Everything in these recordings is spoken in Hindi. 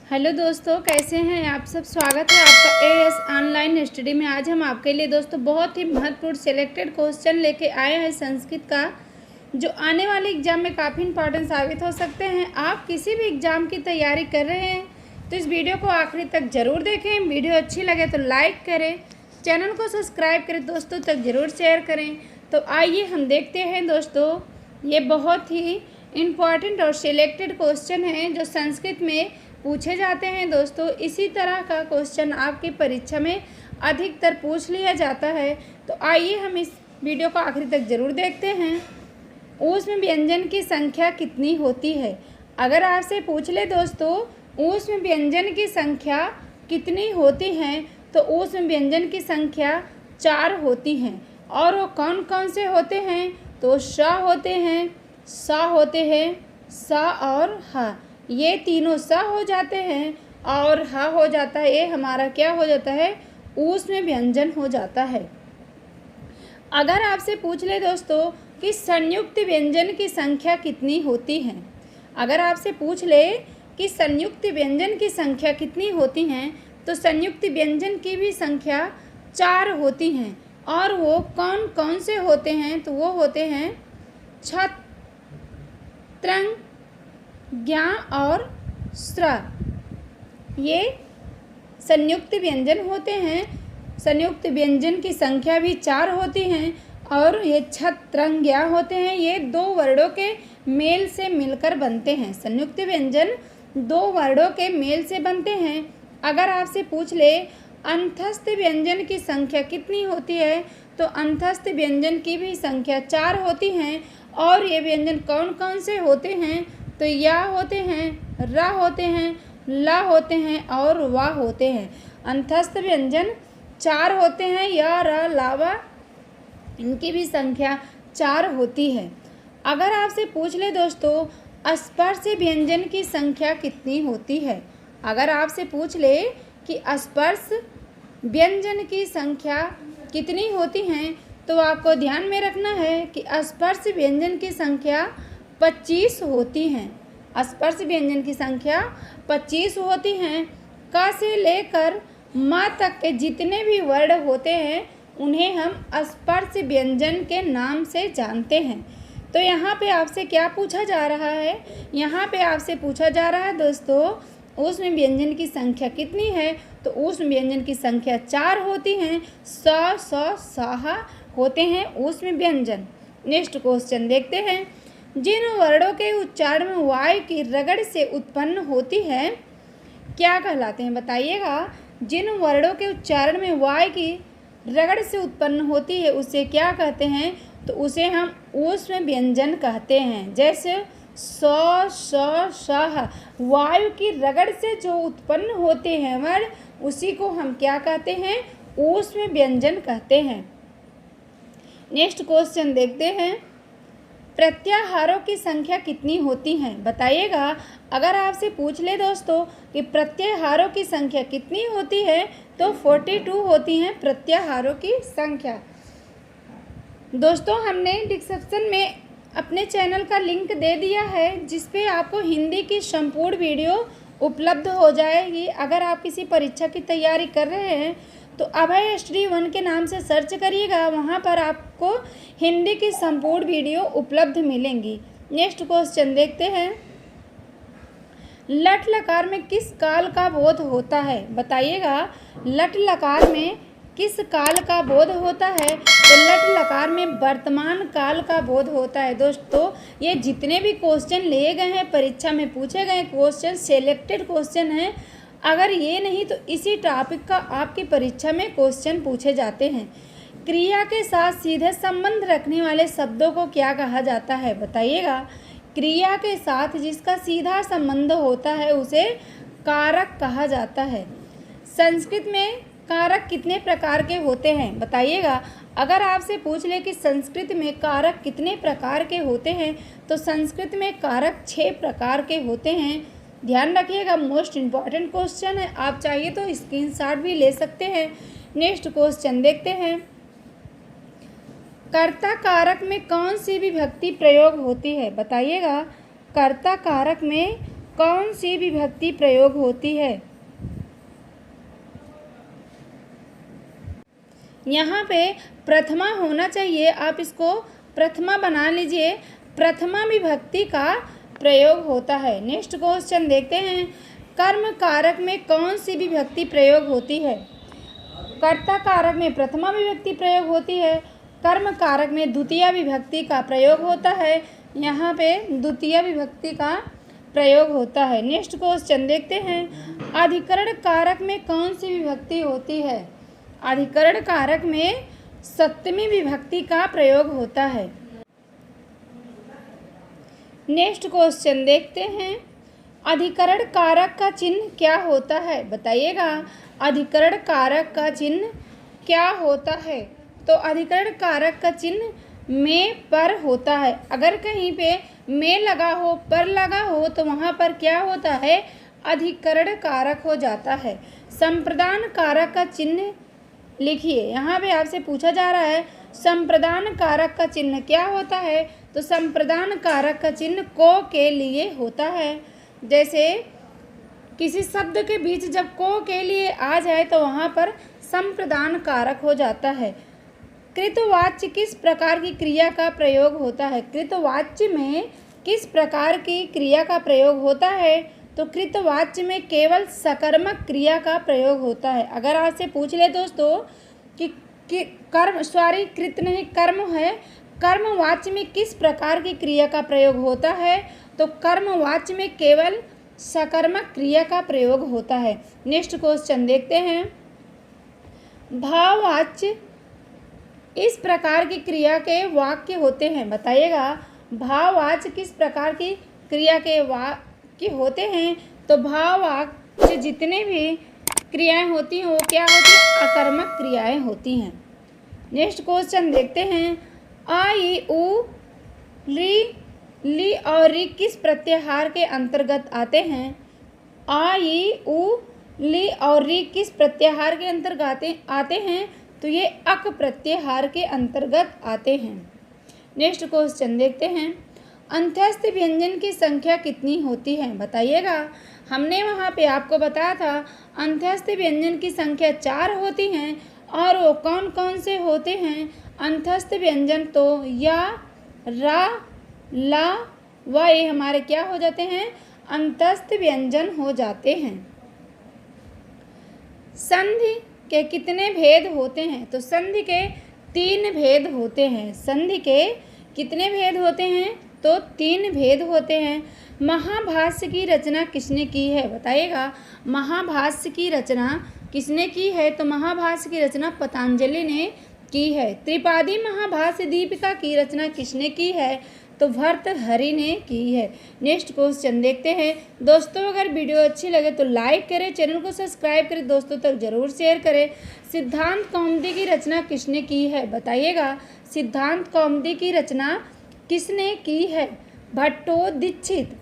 हेलो दोस्तों, कैसे हैं आप सब। स्वागत है आपका एएस ऑनलाइन स्टडी में। आज हम आपके लिए दोस्तों बहुत ही महत्वपूर्ण सिलेक्टेड क्वेश्चन लेके आए हैं संस्कृत का, जो आने वाले एग्जाम में काफ़ी इंपॉर्टेंट साबित हो सकते हैं। आप किसी भी एग्ज़ाम की तैयारी कर रहे हैं तो इस वीडियो को आखिरी तक ज़रूर देखें। वीडियो अच्छी लगे तो लाइक करें, चैनल को सब्सक्राइब करें, दोस्तों तक ज़रूर शेयर करें। तो आइए हम देखते हैं दोस्तों, ये बहुत ही इम्पॉर्टेंट और सिलेक्टेड क्वेश्चन हैं जो संस्कृत में पूछे जाते हैं। दोस्तों इसी तरह का क्वेश्चन आपकी परीक्षा में अधिकतर पूछ लिया जाता है। तो आइए हम इस वीडियो को आखिरी तक ज़रूर देखते हैं। ऊष्म व्यंजन की संख्या कितनी होती है। अगर आपसे पूछ ले दोस्तों ऊष्म व्यंजन की संख्या कितनी होती हैं, तो ऊष्म व्यंजन की संख्या 4 होती हैं। और वो कौन कौन से होते हैं, तो श होते हैं, सा होते हैं, सा और ह, ये तीनों सा हो जाते हैं और ह हो जाता है। ये हमारा क्या हो जाता है, ऊष्म व्यंजन हो जाता है। अगर आपसे पूछ ले दोस्तों कि संयुक्त व्यंजन की संख्या कितनी होती है। अगर आपसे पूछ ले कि संयुक्त व्यंजन की संख्या कितनी होती हैं, तो संयुक्त व्यंजन की भी संख्या 4 होती हैं। और वो कौन कौन से होते हैं, तो वो होते हैं छत, त्रंग, ज्ञा और स्र। ये संयुक्त व्यंजन होते हैं। संयुक्त व्यंजन की संख्या भी 4 होती हैं। और ये छत, त्रंग, ज्ञा होते हैं, ये 2 वर्णों के मेल से मिलकर बनते हैं। संयुक्त व्यंजन 2 वर्णों के मेल से बनते हैं। अगर आपसे पूछ ले अंतस्थ व्यंजन की संख्या कितनी होती है, तो अंतस्थ व्यंजन की भी संख्या 4 होती हैं। और ये व्यंजन कौन कौन से होते हैं, तो या होते हैं, रा होते हैं, ला होते हैं और वा होते हैं। अंतस्थ व्यंजन 4 होते हैं, या, रा, लावा, इनकी भी संख्या 4 होती है। अगर आपसे पूछ ले दोस्तों स्पर्श व्यंजन की संख्या कितनी होती है। अगर आपसे पूछ ले कि स्पर्श व्यंजन की संख्या कितनी होती हैं, तो आपको ध्यान में रखना है कि स्पर्श व्यंजन की संख्या 25 होती हैं। स्पर्श व्यंजन की संख्या 25 होती हैं। क से लेकर म तक के जितने भी वर्ण होते हैं उन्हें हम स्पर्श व्यंजन के नाम से जानते हैं। तो यहाँ पे आपसे क्या पूछा जा रहा है, यहाँ पे आपसे पूछा जा रहा है दोस्तों ऊष्म व्यंजन की संख्या कितनी है, तो ऊष्म व्यंजन की संख्या 4 होती हैं। स, स, साहा होते हैं ऊष्म व्यंजन। नेक्स्ट क्वेश्चन देखते हैं। जिन वर्णों के उच्चारण में वायु की रगड़ से उत्पन्न होती है क्या कहलाते हैं, बताइएगा। जिन वर्णों के उच्चारण में वायु की रगड़ से उत्पन्न होती है उसे क्या कहते हैं, तो उसे हम ऊष्म व्यंजन कहते हैं। जैसे स, श, श, वायु की रगड़ से जो उत्पन्न होते हैं वर्ण, उसी को हम क्या कहते हैं, ऊष्म व्यंजन कहते हैं। नेक्स्ट क्वेश्चन देखते हैं। प्रत्याहारों की संख्या कितनी होती है, बताइएगा। अगर आपसे पूछ ले दोस्तों कि प्रत्याहारों की संख्या कितनी होती है, तो 42 होती हैं प्रत्याहारों की संख्या। दोस्तों हमने डिस्क्रिप्शन में अपने चैनल का लिंक दे दिया है, जिस पे आपको हिंदी की संपूर्ण वीडियो उपलब्ध हो जाएगी। अगर आप किसी परीक्षा की तैयारी कर रहे हैं तो अभय स्टडी 1 के नाम से सर्च करिएगा, वहाँ पर आपको हिंदी की संपूर्ण वीडियो उपलब्ध मिलेंगी। नेक्स्ट क्वेश्चन देखते हैं। लट लकार में किस काल का बोध होता है, बताइएगा। लट लकार में किस काल का बोध होता है, तो लट लकार में वर्तमान काल का बोध होता है। दोस्तों ये जितने भी क्वेश्चन लिए गए हैं परीक्षा में पूछे गए क्वेश्चन सिलेक्टेड क्वेश्चन हैं। अगर ये नहीं तो इसी टॉपिक का आपकी परीक्षा में क्वेश्चन पूछे जाते हैं। क्रिया के साथ सीधे संबंध रखने वाले शब्दों को क्या कहा जाता है, बताइएगा। क्रिया के साथ जिसका सीधा संबंध होता है उसे कारक कहा जाता है। संस्कृत में कारक कितने प्रकार के होते हैं, बताइएगा। अगर आपसे पूछ ले कि संस्कृत में कारक कितने प्रकार के होते हैं, तो संस्कृत में कारक 6 प्रकार के होते हैं। ध्यान रखिएगा, मोस्ट इम्पॉर्टेंट क्वेश्चन है, आप चाहिए तो स्क्रीनशॉट भी ले सकते हैं। नेक्स्ट क्वेश्चन देखते हैं। कर्ता कारक में कौन सी विभक्ति प्रयोग होती है, बताइएगा। कर्ता कारक में कौन सी विभक्ति प्रयोग होती है? यहाँ पे प्रथमा होना चाहिए, आप इसको प्रथमा बना लीजिए। प्रथमा विभक्ति का प्रयोग होता है। नेक्स्ट क्वेश्चन देखते हैं, कर्म कारक में कौन सी विभक्ति प्रयोग होती है? कर्ता कारक में प्रथमा विभक्ति प्रयोग होती है। कर्म कारक में द्वितीय विभक्ति का प्रयोग होता है। यहाँ पे द्वितीय विभक्ति का प्रयोग होता है। नेक्स्ट क्वेश्चन देखते हैं, अधिकरण कारक में कौन सी विभक्ति होती है? अधिकरण कारक में सप्तमी विभक्ति का प्रयोग होता है। नेक्स्ट क्वेश्चन देखते हैं, अधिकरण कारक का चिन्ह क्या होता है? बताइएगा, अधिकरण कारक का चिन्ह क्या होता है? तो अधिकरण कारक का चिन्ह में पर होता है। अगर कहीं पे में लगा हो, पर लगा हो, तो वहाँ पर क्या होता है? अधिकरण कारक हो जाता है। संप्रदान कारक का चिन्ह लिखिए। यहाँ पे आपसे पूछा जा रहा है संप्रदान कारक का चिन्ह क्या होता है? तो संप्रदान कारक का चिन्ह को के लिए होता है। जैसे किसी शब्द के बीच जब को के लिए आ जाए तो वहाँ पर संप्रदान कारक हो जाता है। कृतवाच्य किस प्रकार की क्रिया का प्रयोग होता है? कृतवाच्य में किस प्रकार की क्रिया का प्रयोग होता है? तो कृतवाच्य में केवल सकर्मक क्रिया का प्रयोग होता है। अगर आपसे पूछ ले दोस्तों कि कर्म कृत नहीं कर्म है, कर्मवाच्य में किस प्रकार की क्रिया का प्रयोग होता है? तो कर्मवाच्य में केवल सकर्मक क्रिया का प्रयोग होता है। नेक्स्ट क्वेश्चन देखते हैं, भाववाच्य इस प्रकार की क्रिया के वाक्य होते हैं। बताइएगा, भाववाच्य किस प्रकार की क्रिया के वाक्य होते हैं? तो भाववाच्य जितने भी क्रियाएं होती हैं वो क्या होती हैं? अकर्मक क्रियाएं होती हैं। नेक्स्ट क्वेश्चन देखते हैं, आ ई उ ली और री किस प्रत्याहार के अंतर्गत आते हैं? आ ई उ ली और री किस प्रत्याहार के अंतर्गत आते हैं? तो ये अक प्रत्याहार के अंतर्गत आते हैं। नेक्स्ट क्वेश्चन देखते हैं, अंत्यस्थ व्यंजन की संख्या कितनी होती है? बताइएगा, हमने वहाँ पे आपको बताया था अंत्यस्थ व्यंजन की संख्या 4 होती हैं। और वो कौन कौन से होते हैं अंत्यस्थ व्यंजन? तो या, रा, ला, व ये हमारे क्या हो जाते हैं? अंत्यस्थ व्यंजन हो जाते हैं। संधि के कितने भेद होते हैं? तो संधि के 3 भेद होते हैं। संधि के कितने भेद होते हैं? तो 3 भेद होते हैं। महाभाष्य की रचना किसने की है? बताइएगा, महाभाष्य की रचना किसने की है? तो महाभाष्य की रचना पतंजलि ने की है। त्रिपादी महाभाष्य दीपिका की रचना किसने की है? तो भर्तृहरि ने की है। नेक्स्ट क्वेश्चन देखते हैं। दोस्तों, अगर वीडियो अच्छी लगे तो लाइक करें, चैनल को सब्सक्राइब करें, दोस्तों तक जरूर शेयर करें। सिद्धांत कौमुदी की रचना किसने की है? बताइएगा, सिद्धांत कौमुदी की रचना किसने की है? भट्टोदीक्षित।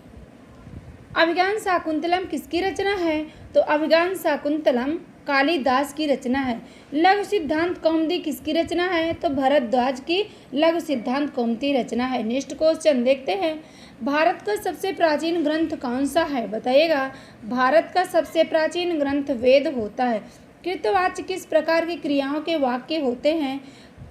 अभिज्ञान शाकुंतलम किसकी रचना है? तो अभिज्ञान शाकुंतलम कालिदास की रचना है। लघु सिद्धांत कौमुदी किसकी रचना है? तो भरद्वाज की लघु सिद्धांत कौमुदी रचना है। नेक्स्ट क्वेश्चन देखते हैं, भारत का सबसे प्राचीन ग्रंथ कौन सा है? बताइएगा, भारत का सबसे प्राचीन ग्रंथ वेद होता है। कृतवाच्य किस प्रकार की क्रियाओं के वाक्य होते हैं?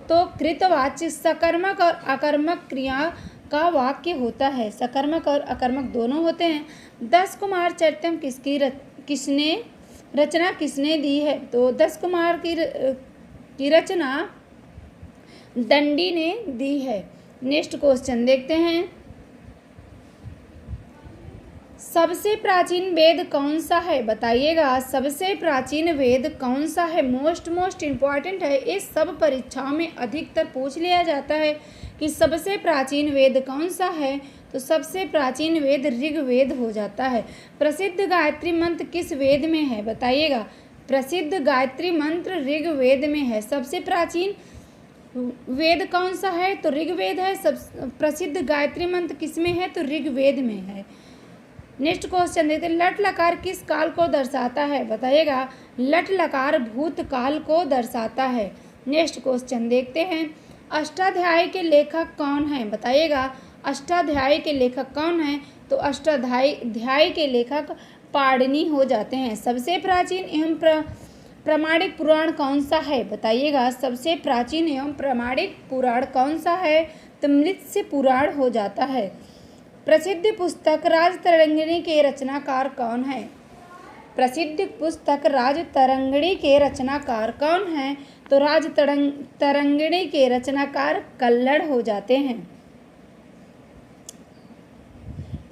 तो कृतवाच्य सकर्मक और अकर्मक क्रिया का वाक्य होता है। सकर्मक और अकर्मक दोनों होते हैं। 10 कुमार चरितम किसने रचना किसने दी है? तो 10 कुमार की रचना दंडी ने दी है। नेक्स्ट क्वेश्चन देखते हैं, सबसे प्राचीन वेद कौन सा है? बताइएगा, सबसे प्राचीन वेद कौन सा है? मोस्ट इम्पॉर्टेंट है। इस सब परीक्षाओं में अधिकतर पूछ लिया जाता है कि सबसे प्राचीन वेद कौन सा है? तो सबसे प्राचीन वेद ऋग्वेद हो जाता है। प्रसिद्ध गायत्री मंत्र किस वेद में है? बताइएगा, प्रसिद्ध गायत्री मंत्र ऋग्वेद में है। सबसे प्राचीन वेद कौन सा है? तो ऋग्वेद है। सब प्रसिद्ध गायत्री मंत्र किस में है? तो ऋग्वेद में है। नेक्स्ट क्वेश्चन देखते हैं, लट लकार किस काल को दर्शाता है? बताइएगा, लट लकार भूतकाल को दर्शाता है। नेक्स्ट क्वेश्चन देखते हैं, अष्टाध्यायी के लेखक कौन है? बताइएगा, अष्टाध्यायी के लेखक कौन है? तो तो अष्टाध्यायी के लेखक पाणिनि हो जाते हैं। सबसे प्राचीन एवं प्रामाणिक पुराण कौन सा है, बताइएगा। सबसे प्राचीन एवं प्रामाणिक पुराण कौन सा है, तो मत्स्य पुराण हो जाता है। प्रसिद्ध पुस्तक राजतरंगिणी के रचनाकार कौन है, प्रसिद्ध पुस्तक राजतरंगिणी के रचनाकार कौन है, तो राजतरंगिणी के रचनाकार कल्हड़ हो जाते हैं।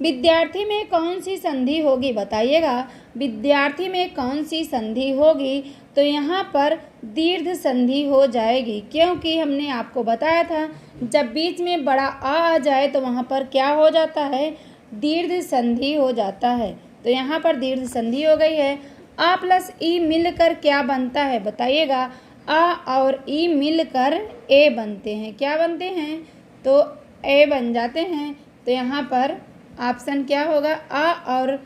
विद्यार्थी में कौन सी संधि होगी, बताइएगा। विद्यार्थी में कौन सी संधि होगी, तो यहाँ पर दीर्घ संधि हो जाएगी, क्योंकि हमने आपको बताया था जब बीच में बड़ा आ जाए तो वहाँ पर क्या हो जाता है, दीर्घ संधि हो जाता है। तो यहाँ पर दीर्घ संधि हो गई है। आ प्लस ई मिलकर क्या बनता है, बताइएगा। आ और ई मिलकर ए बनते हैं, क्या बनते हैं, तो ए बन जाते हैं। तो यहाँ पर ऑप्शन क्या होगा, आ और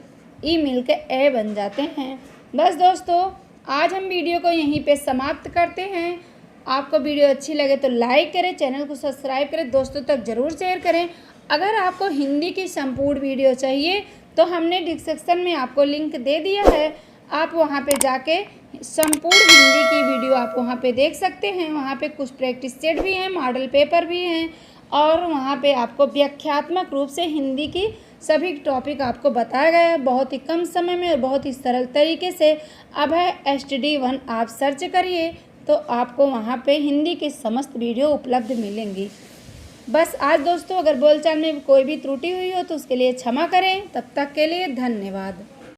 ई मिलकर ए बन जाते हैं। बस दोस्तों, आज हम वीडियो को यहीं पे समाप्त करते हैं। आपको वीडियो अच्छी लगे तो लाइक करें, चैनल को सब्सक्राइब करें, दोस्तों तक ज़रूर शेयर करें। अगर आपको हिंदी की संपूर्ण वीडियो चाहिए तो हमने डिस्क्रिप्शन में आपको लिंक दे दिया है, आप वहां पे जाके संपूर्ण हिंदी की वीडियो आप वहां पे देख सकते हैं। वहां पे कुछ प्रैक्टिस सेट भी हैं, मॉडल पेपर भी हैं, और वहां पे आपको व्याख्यात्मक रूप से हिंदी की सभी टॉपिक आपको बताया गया है, बहुत ही कम समय में और बहुत ही सरल तरीके से। अभय STD1 आप सर्च करिए तो आपको वहाँ पे हिंदी की समस्त वीडियो उपलब्ध मिलेंगी। बस आज दोस्तों, अगर बोलचाल में कोई भी त्रुटि हुई हो तो उसके लिए क्षमा करें। तब तक के लिए धन्यवाद।